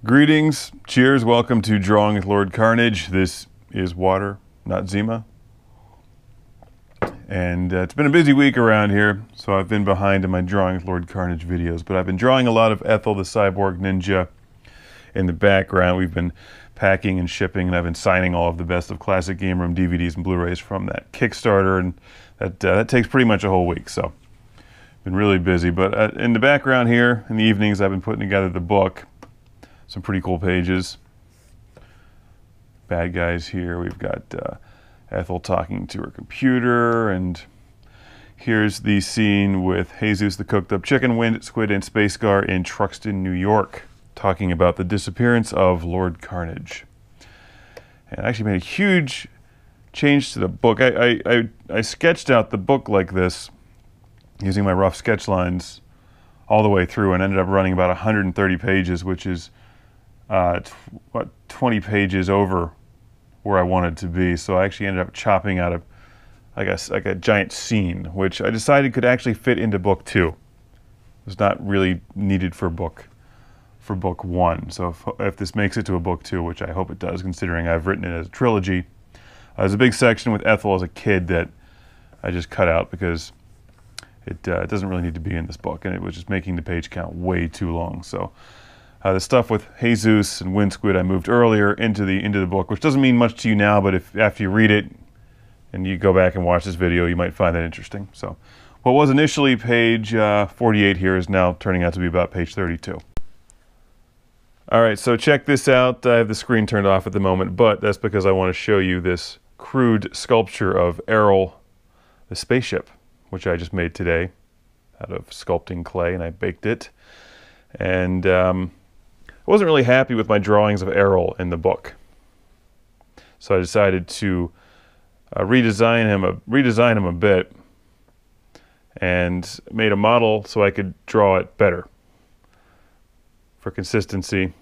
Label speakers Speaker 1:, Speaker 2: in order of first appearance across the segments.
Speaker 1: Greetings, cheers, welcome to Drawing with Lord Karnage. This is water, not Zima. And it's been a busy week around here, so I've been behind in my Drawing with Lord Karnage videos, but I've been drawing a lot of Ethel the Cyborg Ninja in the background. We've been packing and shipping, and I've been signing all of the Best of Classic Game Room DVDs and Blu-rays from that Kickstarter, and that takes pretty much a whole week, so been really busy. But in the background here, in the evenings, I've been putting together the book. Some pretty cool pages. Bad guys here. We've got Ethel talking to her computer, and here's the scene with Heyzoos the Coked-Up Chicken, Squid, and Space Gar in Truxton, New York, talking about the disappearance of Lord Karnage. And I actually made a huge change to the book. I sketched out the book like this using my rough sketch lines all the way through, and ended up running about 130 pages, which is 20 pages over where I wanted to be. So I actually ended up chopping out like a giant scene, which I decided could actually fit into book 2. It was not really needed for book 1. So if this makes it to a book 2, which I hope it does, considering I've written it as a trilogy, there's a big section with Ethel as a kid that I just cut out because it doesn't really need to be in this book, and it was just making the page count way too long. So the stuff with Heyzoos and Squid I moved earlier into the book, which doesn't mean much to you now, but if after you read it and you go back and watch this video, you might find that interesting. So what was initially page 48 here is now turning out to be about page 32. All right, so check this out. I have the screen turned off at the moment, but that's because I want to show you this crude sculpture of Ethel, the spaceship, which I just made today out of sculpting clay, and I baked it. And I wasn't really happy with my drawings of Ethel in the book, so I decided to redesign him a bit, and made a model so I could draw it better for consistency.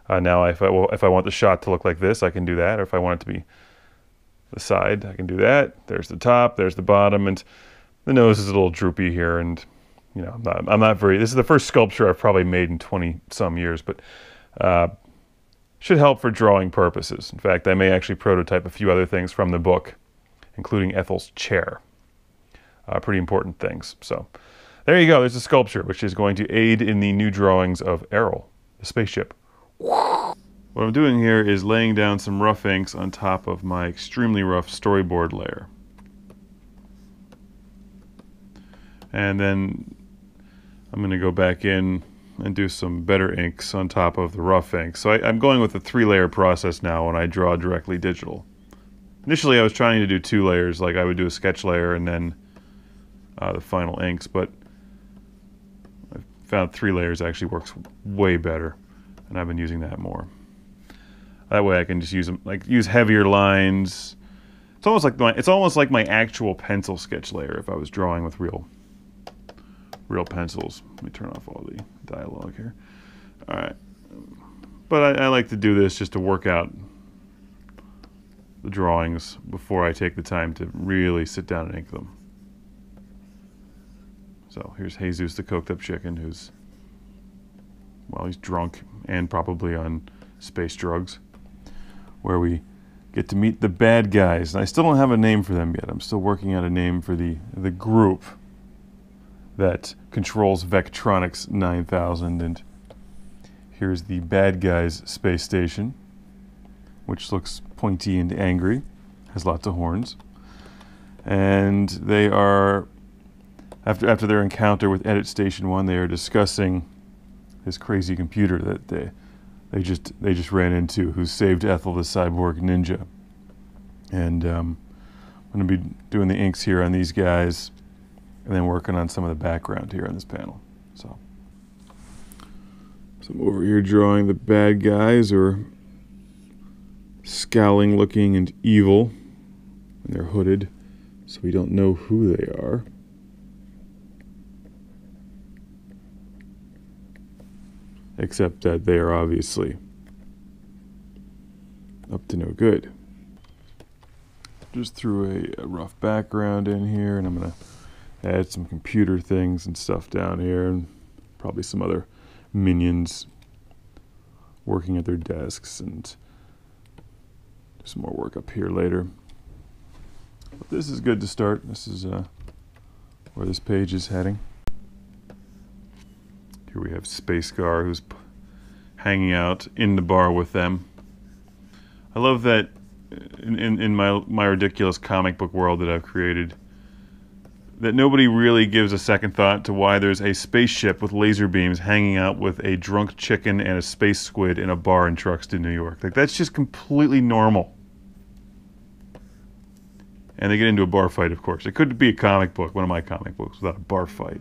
Speaker 1: Now, if I want the shot to look like this, I can do that, or if I want it to be the side, I can do that. There's the top, there's the bottom, and the nose is a little droopy here, and you know, I'm not very, this is the first sculpture I've probably made in 20-some years, but should help for drawing purposes. In fact, I may actually prototype a few other things from the book, including Ethel's chair. Pretty important things. So there you go, there's a sculpture, which is going to aid in the new drawings of Ethel, the spaceship. What I'm doing here is laying down some rough inks on top of my extremely rough storyboard layer. And then I'm going to go back in and do some better inks on top of the rough inks. So I'm going with a 3-layer process now when I draw directly digital. Initially I was trying to do 2 layers, like I would do a sketch layer and then the final inks, but I found 3 layers actually works way better, and I've been using that more. That way I can just use heavier lines. It's almost like my actual pencil sketch layer if I was drawing with real pencils. Let me turn off all the dialogue here. All right, but I like to do this just to work out the drawings before I take the time to really sit down and ink them. So here's Heyzoos the Coked-Up Chicken, who's, well, he's drunk and probably on space drugs, where we get to meet the bad guys. And I still don't have a name for them yet. I'm still working out a name for the group that controls Vectronics 9000. And here's the bad guys' space station, which looks pointy and angry, has lots of horns. And they are, after their encounter with Edit Station 1, they are discussing this crazy computer that they just ran into, who saved Ethel the Cyborg Ninja. And I'm going to be doing the inks here on these guys, and then working on some of the background here on this panel. So I'm over here drawing the bad guys, who are scowling looking and evil, and they're hooded, so we don't know who they are. Except that they are obviously up to no good. Just threw a rough background in here, and I'm going to add some computer things and stuff down here, and probably some other minions working at their desks, and do some more work up here later. But this is good to start. This is where this page is heading. Here we have Space Gar, who's hanging out in the bar with them. I love that in my ridiculous comic book world that I've created, that nobody really gives a second thought to why there's a spaceship with laser beams hanging out with a drunk chicken and a space squid in a bar in Truxton, New York. Like, that's just completely normal. And they get into a bar fight, of course. It could be a comic book, one of my comic books, without a bar fight.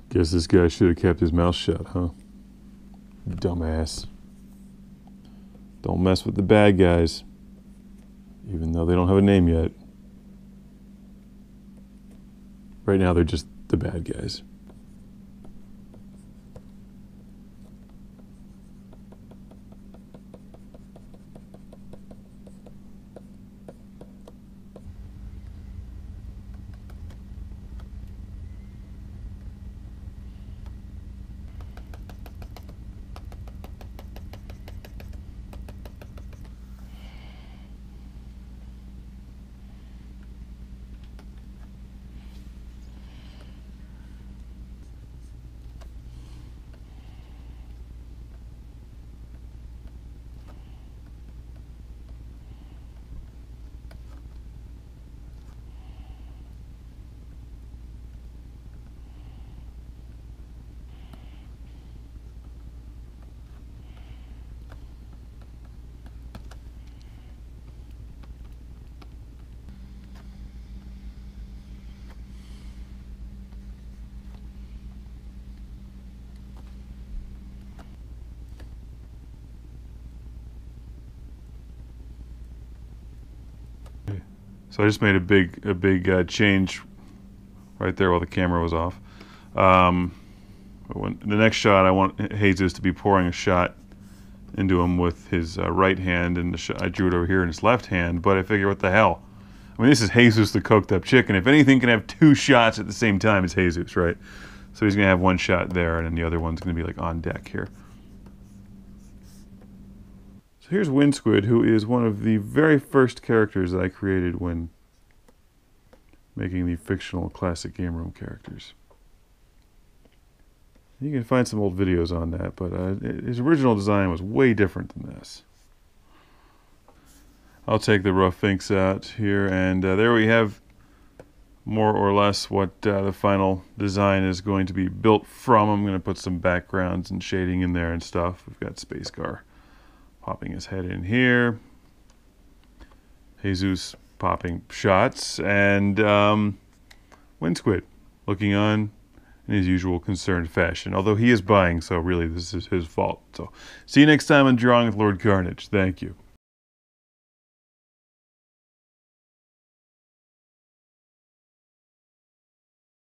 Speaker 1: Guess this guy should have kept his mouth shut, huh? Dumbass. Don't mess with the bad guys, even though they don't have a name yet. Right now, they're just the bad guys. So I just made a big change right there while the camera was off. The next shot, I want Heyzoos to be pouring a shot into him with his right hand, and I drew it over here in his left hand. But I figure, what the hell? I mean, this is Heyzoos the Coked-Up Chicken. If anything can have two shots at the same time, it's Heyzoos, right? So he's gonna have one shot there, and then the other one's gonna be like on deck here. Here's Squid, who is one of the very first characters that I created when making the fictional classic game room characters. You can find some old videos on that, but his original design was way different than this. I'll take the rough inks out here, and there we have more or less what the final design is going to be built from. I'm going to put some backgrounds and shading in there and stuff. We've got Space Gar popping his head in here, Heyzoos popping shots, and Squid looking on in his usual concerned fashion, although he is buying, so really this is his fault. So see you next time on Drawing with Lord Karnage. Thank you.